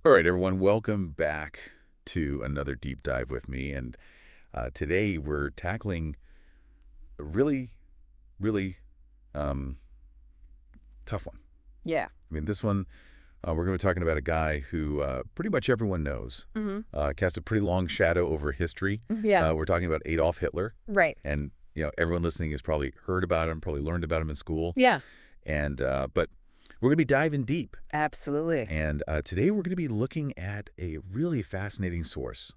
All right, everyone, welcome back to another deep dive with me. And today we're tackling a really um, tough one. Yeah. I mean, this one, we're going to be talking about a guy who pretty much everyone knows, Hmm. cast a pretty long shadow over history. Yeah. We're talking about Adolf Hitler. Right. And, everyone listening has probably heard about him, probably learned about him in school. Yeah. But we're going to be diving deep. Absolutely. And today we're going to be looking at a really fascinating source.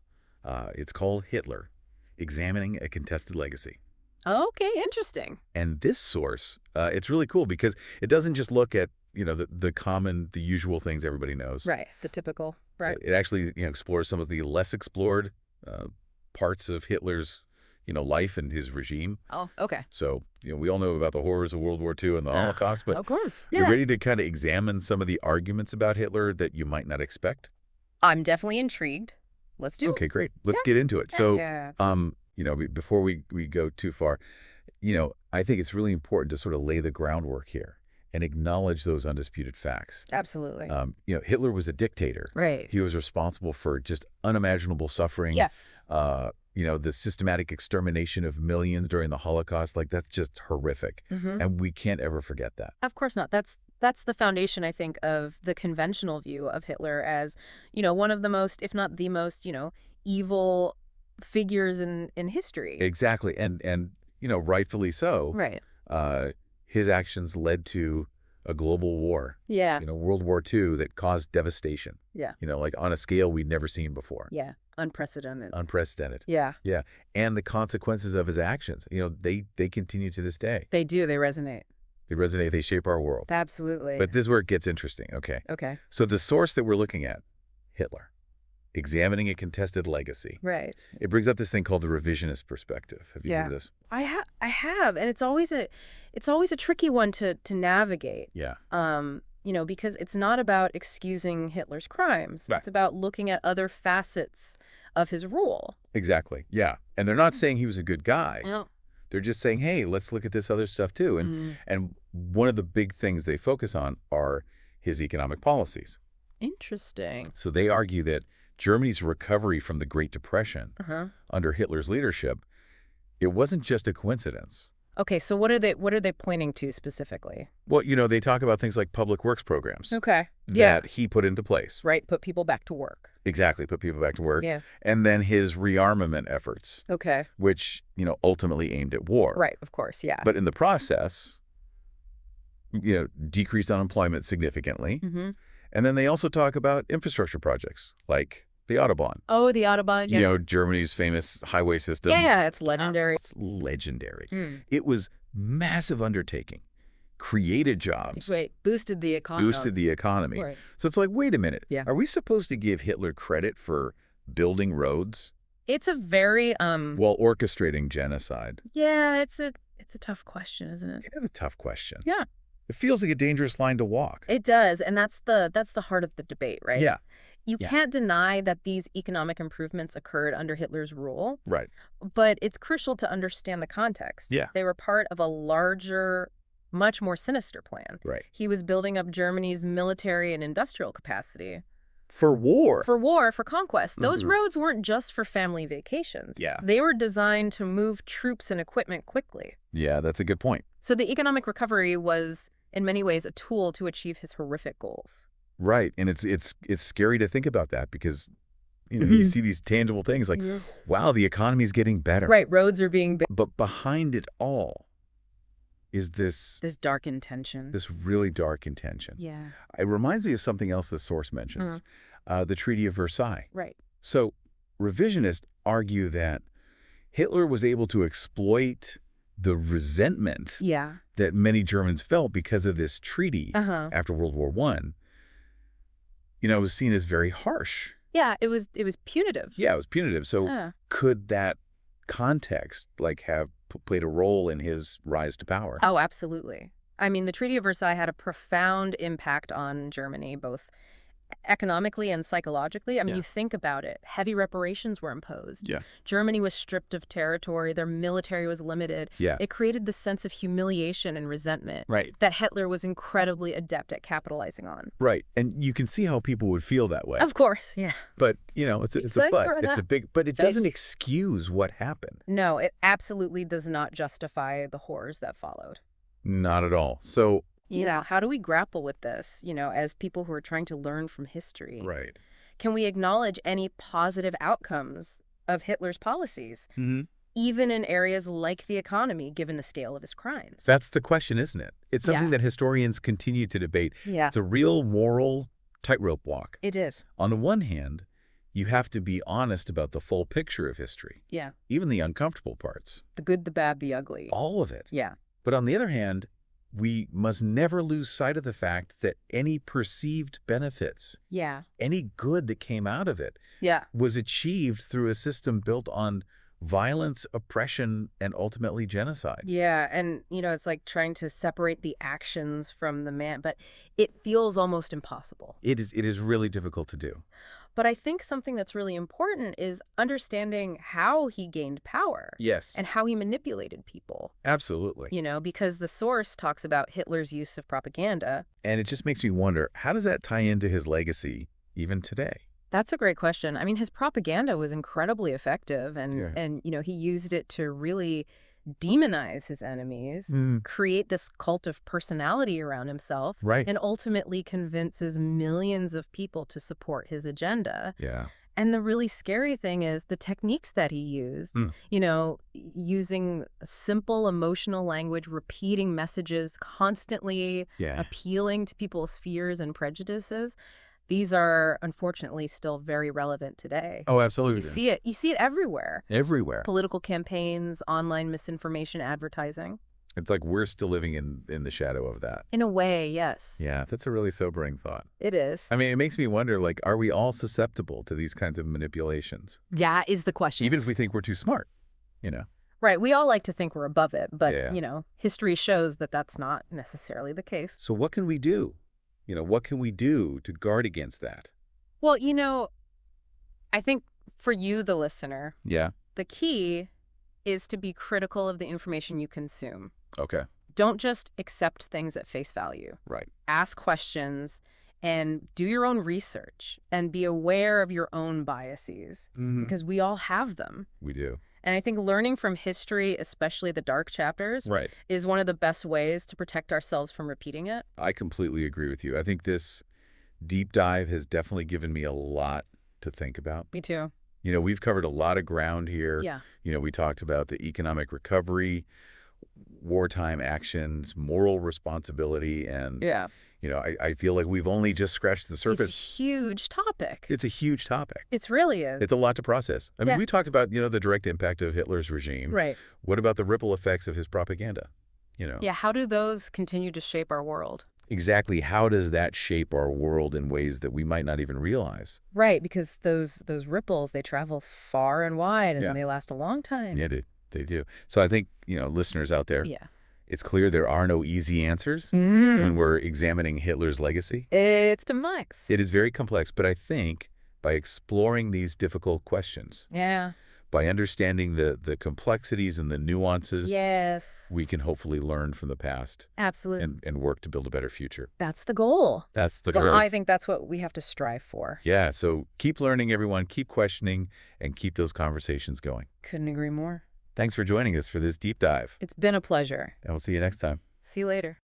It's called Hitler, Examining a Contested Legacy. Okay, interesting. And this source, it's really cool because it doesn't just look at, the usual things everybody knows. Right. The typical. Right. It actually, explores some of the less explored parts of Hitler's, life and his regime. Oh, okay. So, we all know about the horrors of World War II and the Holocaust, but Of course. you're Yeah. ready to kind of examine some of the arguments about Hitler that you might not expect? I'm definitely intrigued. Let's do Okay, it. great. Let's get into it. So, Yeah. before we go too far, I think it's really important to sort of lay the groundwork here and acknowledge those undisputed facts. Absolutely. Hitler was a dictator. Right. He was responsible for just unimaginable suffering. Yes. The systematic extermination of millions during the Holocaust, like that's just horrific. Hmm. And we can't ever forget that. Of course not. That's the foundation, I think, of the conventional view of Hitler as, one of the most, if not the most, evil figures in history. Exactly. And rightfully so. Right. Uh, his actions led to a global war, Yeah. World War II, that caused devastation, Yeah. like on a scale we'd never seen before. Yeah. Unprecedented. Unprecedented. Yeah. Yeah. And the consequences of his actions, they continue to this day. They do. They resonate. They resonate, they shape our world. Absolutely. But this is where it gets interesting. Okay. Okay. So the source that we're looking at, Hitler, Examining a Contested Legacy. Right. It brings up this thing called the revisionist perspective. Have you Yeah. heard of this? I have, and it's always a tricky one to navigate. Yeah. Because it's not about excusing Hitler's crimes. Right. It's about looking at other facets of his rule. Exactly. Yeah. And they're not saying he was a good guy. Yeah. They're just saying, hey, let's look at this other stuff too. And one of the big things they focus on are his economic policies. Interesting. So they argue that Germany's recovery from the Great Depression Uh-huh. under Hitler's leadership, it wasn't just a coincidence. Okay, so what are they pointing to specifically? Well, they talk about things like public works programs Okay. Yeah. that he put into place. Right. Put people back to work. Exactly, put people back to work. Yeah. And then his rearmament efforts, Okay. which, ultimately aimed at war. Right. Of course. Yeah. But in the process, decreased unemployment significantly. Mm-hmm. And then they also talk about infrastructure projects like the Autobahn. Oh, the Autobahn. Yeah. Germany's famous highway system. Yeah. It's legendary. It's legendary. Mm. It was massive undertaking, created jobs, Wait. Boosted the economy. boosted the economy. Right. So it's like, wait a minute. Yeah. Are we supposed to give Hitler credit for building roads It's a very while orchestrating genocide? Yeah, it's a tough question, isn't it? It's a tough question. Yeah. It feels like a dangerous line to walk. It does, and that's the heart of the debate, right? Yeah. You Yeah. can't deny that these economic improvements occurred under Hitler's rule, Right. but it's crucial to understand the context. Yeah. They were part of a larger, much more sinister plan. Right. He was building up Germany's military and industrial capacity For war. for conquest. Those roads weren't just for family vacations. Yeah. They were designed to move troops and equipment quickly. Yeah, that's a good point. So the economic recovery was, in many ways, a tool to achieve his horrific goals. Right. And it's scary to think about that because, you see these tangible things like, wow, the economy's getting better. Right, roads are being built. But behind it all is this Dark intention. really dark intention. Yeah. It reminds me of something else the source mentions, the Treaty of Versailles. Right. So revisionists argue that Hitler was able to exploit the resentment Yeah. that many Germans felt because of this treaty Uh-huh. after World War I. It was seen as very harsh. Yeah, it was punitive. Yeah, it was punitive. So could that context have played a role in his rise to power? Oh, absolutely. I mean, the Treaty of Versailles had a profound impact on Germany, both economically and psychologically. I mean, Yeah. you think about it. Heavy reparations were imposed. Yeah. Germany was stripped of territory. Their military was limited. Yeah. It created this sense of humiliation and resentment Right. that Hitler was incredibly adept at capitalizing on. Right. And you can see how people would feel that way. Of course, yeah. But, it's a Good but. for It's a them. big, but it They doesn't just- excuse what happened. No, it absolutely does not justify the horrors that followed. Not at all. So, How do we grapple with this, as people who are trying to learn from history? right. Can we acknowledge any positive outcomes of Hitler's policies, Mm-hmm. even in areas like the economy, given the scale of his crimes? That's the question, isn't it? It's something Yeah. that historians continue to debate. Yeah, It's a real moral tightrope walk. it is. On the one hand, you have to be honest about the full picture of history, Yeah, even the uncomfortable parts, the good, the bad, the ugly. all of it. Yeah, But on the other hand, we must never lose sight of the fact that any perceived benefits, yeah, any good that came out of it, yeah. was achieved through a system built on violence, oppression, and ultimately genocide. Yeah, and, it's like trying to separate the actions from the man, but it feels almost impossible. It is really difficult to do. But I think something that's really important is understanding how he gained power Yes. and how he manipulated people. Absolutely. Because the source talks about Hitler's use of propaganda. And it just makes me wonder, how does that tie into his legacy even today? That's a great question. I mean, his propaganda was incredibly effective, and Yeah. and he used it to really demonize his enemies, Mm, create this cult of personality around himself, right. and ultimately convinces millions of people to support his agenda. Yeah. And the really scary thing is the techniques that he used, Mm. using simple emotional language, repeating messages, constantly Yeah. appealing to people's fears and prejudices. These are unfortunately still very relevant today. Oh, absolutely. You see it everywhere. Everywhere. Political campaigns, online misinformation, advertising. It's like we're still living in the shadow of that. In a way, yes. Yeah, that's a really sobering thought. It is. I mean, it makes me wonder, are we all susceptible to these kinds of manipulations? That is the question. Even if we think we're too smart, Right. We all like to think we're above it, but, Yeah. History shows that that's not necessarily the case. So what can we do? What can we do to guard against that? Well, I think for you, the listener, Yeah. the key is to be critical of the information you consume. Okay. Don't just accept things at face value. Right. Ask questions and do your own research and be aware of your own biases because we all have them. We do. And I think learning from history, especially the dark chapters, Right. is one of the best ways to protect ourselves from repeating it. I completely agree with you. I think this deep dive has definitely given me a lot to think about. Me too. We've covered a lot of ground here. Yeah. We talked about the economic recovery, wartime actions, moral responsibility, and, Yeah. I feel like we've only just scratched the It's surface. a huge topic. It's a huge topic. It really is. It's a lot to process. I mean, Yeah. we talked about, the direct impact of Hitler's regime. Right. What about the ripple effects of his propaganda? Yeah, how do those continue to shape our world? Exactly how does that shape our world in ways that we might not even realize? Right, because those ripples, they travel far and wide and Yeah. they last a long time. Yeah, they do. So I think, listeners out there, Yeah. it's clear there are no easy answers Mm. when we're examining Hitler's legacy. It's complex. It is very complex, but I think by exploring these difficult questions, Yeah. by understanding the complexities and the nuances, Yes. we can hopefully learn from the past Absolutely. and work to build a better future. That's the goal. That's the Well, goal. I think that's what we have to strive for. Yeah, so keep learning, everyone. Keep questioning and keep those conversations going. Couldn't agree more. Thanks for joining us for this deep dive, It's been a pleasure. and we'll see you next time. See you later.